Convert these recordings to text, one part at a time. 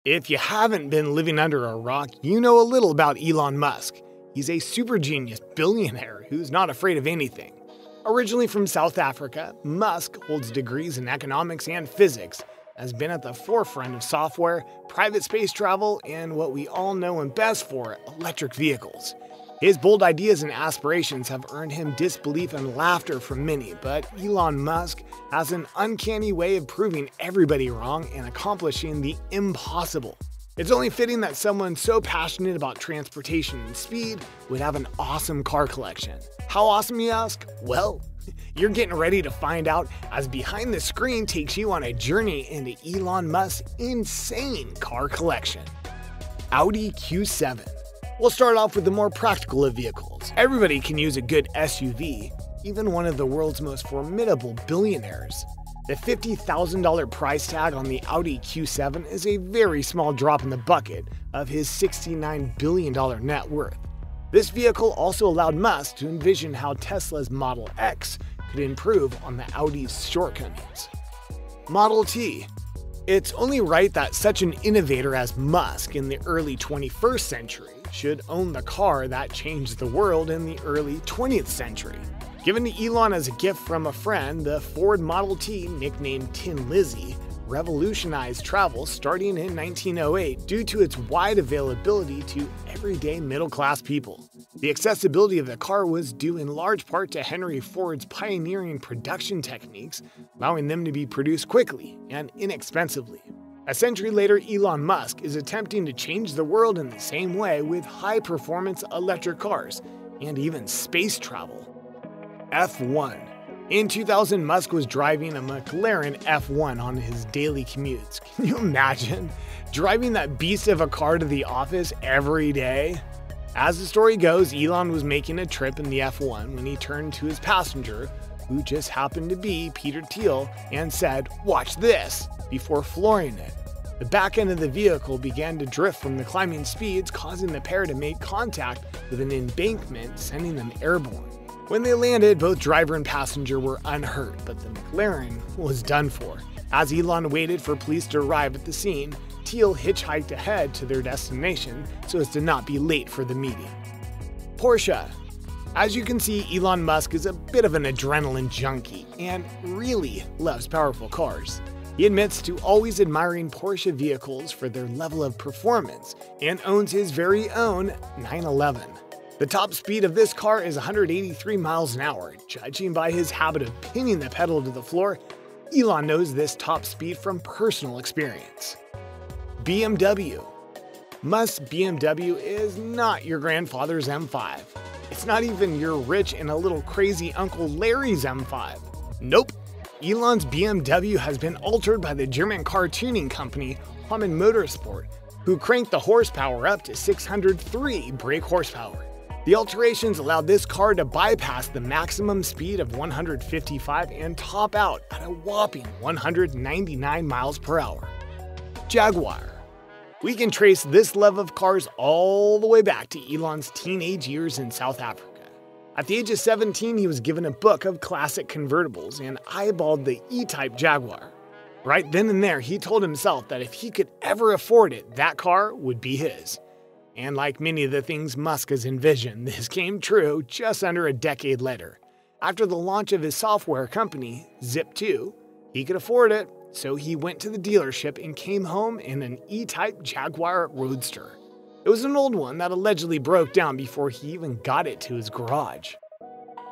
If you haven't been living under a rock, you know a little about Elon Musk. He's a super genius billionaire who's not afraid of anything. Originally from South Africa, Musk holds degrees in economics and physics, has been at the forefront of software, private space travel, and what we all know him best for, electric vehicles. His bold ideas and aspirations have earned him disbelief and laughter from many, but Elon Musk has an uncanny way of proving everybody wrong and accomplishing the impossible. It's only fitting that someone so passionate about transportation and speed would have an awesome car collection. How awesome, you ask? Well, you're getting ready to find out as Behind the Screen takes you on a journey into Elon Musk's insane car collection. Audi Q7. We'll start off with the more practical of vehicles. Everybody can use a good SUV, even one of the world's most formidable billionaires. The $50,000 price tag on the Audi Q7 is a very small drop in the bucket of his $69 billion net worth. This vehicle also allowed Musk to envision how Tesla's Model X could improve on the Audi's shortcomings. Model T. It's only right that such an innovator as Musk in the early 21st century should own the car that changed the world in the early 20th century. Given to Elon as a gift from a friend, the Ford Model T, nicknamed Tin Lizzie, revolutionized travel starting in 1908 due to its wide availability to everyday middle-class people. The accessibility of the car was due in large part to Henry Ford's pioneering production techniques, allowing them to be produced quickly and inexpensively. A century later, Elon Musk is attempting to change the world in the same way with high-performance electric cars and even space travel. F1. In 2000, Musk was driving a McLaren F1 on his daily commutes. Can you imagine driving that beast of a car to the office every day? As the story goes, Elon was making a trip in the F1 when he turned to his passenger, who just happened to be Peter Thiel, and said, "Watch this," before flooring it. The back end of the vehicle began to drift from the climbing speeds, causing the pair to make contact with an embankment, sending them airborne. When they landed, both driver and passenger were unhurt, but the McLaren was done for. As Elon waited for police to arrive at the scene, Thiel hitchhiked ahead to their destination so as to not be late for the meeting. Porsche. As you can see, Elon Musk is a bit of an adrenaline junkie and really loves powerful cars. He admits to always admiring Porsche vehicles for their level of performance and owns his very own 911. The top speed of this car is 183 miles an hour. Judging by his habit of pinning the pedal to the floor, Elon knows this top speed from personal experience. BMW. Musk's BMW is not your grandfather's M5. It's not even your rich and a little crazy Uncle Larry's M5. Nope. Elon's BMW has been altered by the German car tuning company Hamann Motorsport, who cranked the horsepower up to 603 brake horsepower. The alterations allowed this car to bypass the maximum speed of 155 and top out at a whopping 199 miles per hour. Jaguar. We can trace this love of cars all the way back to Elon's teenage years in South Africa. At the age of 17, he was given a book of classic convertibles and eyeballed the E-Type Jaguar. Right then and there, he told himself that if he could ever afford it, that car would be his. And like many of the things Musk has envisioned, this came true just under a decade later. After the launch of his software company, Zip2, he could afford it, so he went to the dealership and came home in an E-Type Jaguar Roadster. It was an old one that allegedly broke down before he even got it to his garage.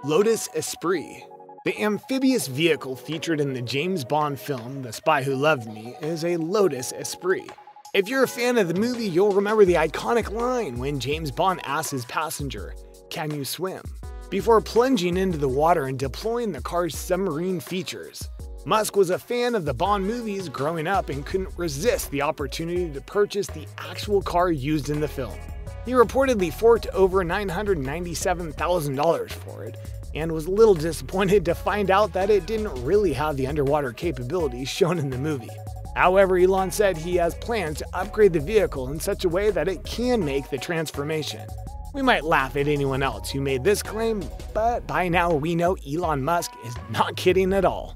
Lotus Esprit. The amphibious vehicle featured in the James Bond film The Spy Who Loved Me is a Lotus Esprit. If you're a fan of the movie, you'll remember the iconic line when James Bond asks his passenger, "Can you swim?" before plunging into the water and deploying the car's submarine features. Musk was a fan of the Bond movies growing up and couldn't resist the opportunity to purchase the actual car used in the film. He reportedly forked over $997,000 for it, and was a little disappointed to find out that it didn't really have the underwater capabilities shown in the movie. However, Elon said he has plans to upgrade the vehicle in such a way that it can make the transformation. We might laugh at anyone else who made this claim, but by now we know Elon Musk is not kidding at all.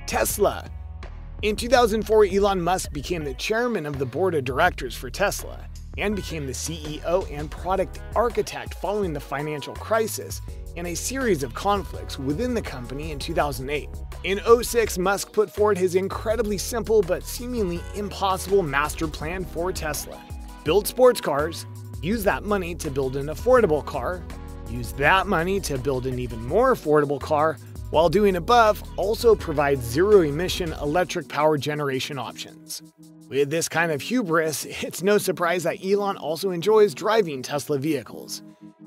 Tesla. In 2004, Elon Musk became the chairman of the board of directors for Tesla and became the CEO and product architect following the financial crisis and a series of conflicts within the company in 2008. In 2006, Musk put forward his incredibly simple but seemingly impossible master plan for Tesla. Build sports cars, use that money to build an affordable car, use that money to build an even more affordable car, while doing above, also provides zero-emission electric power generation options. With this kind of hubris, it's no surprise that Elon also enjoys driving Tesla vehicles.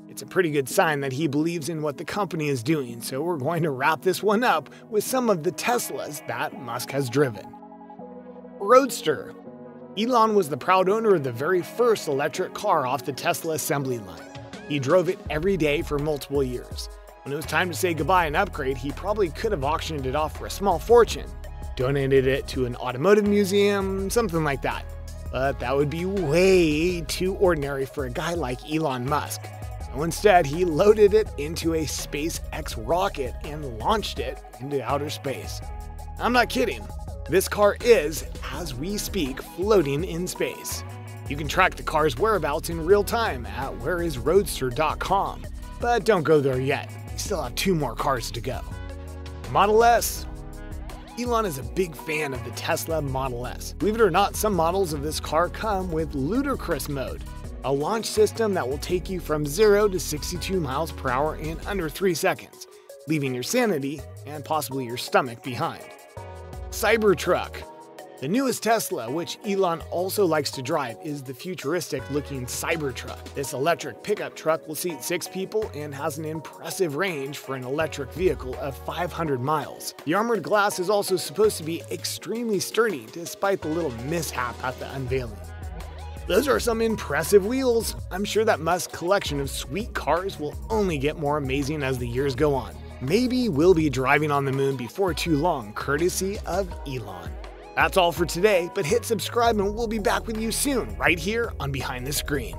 It's a pretty good sign that he believes in what the company is doing, so we're going to wrap this one up with some of the Teslas that Musk has driven. Roadster. Elon was the proud owner of the very first electric car off the Tesla assembly line. He drove it every day for multiple years. When it was time to say goodbye and upgrade, he probably could have auctioned it off for a small fortune, donated it to an automotive museum, something like that. But that would be way too ordinary for a guy like Elon Musk. So instead, he loaded it into a SpaceX rocket and launched it into outer space. I'm not kidding. This car is, as we speak, floating in space. You can track the car's whereabouts in real time at whereisroadster.com. But don't go there yet. We still have 2 more cars to go. Model S. Elon is a big fan of the Tesla Model S. Believe it or not, some models of this car come with ludicrous mode, a launch system that will take you from 0 to 62 miles per hour in under 3 seconds, leaving your sanity and possibly your stomach behind. Cybertruck. The newest Tesla, which Elon also likes to drive, is the futuristic-looking Cybertruck. This electric pickup truck will seat 6 people and has an impressive range for an electric vehicle of 500 miles. The armored glass is also supposed to be extremely sturdy, despite the little mishap at the unveiling. Those are some impressive wheels. I'm sure that Musk's collection of sweet cars will only get more amazing as the years go on. Maybe we'll be driving on the moon before too long, courtesy of Elon. That's all for today, but hit subscribe and we'll be back with you soon, right here on Behind the Screen.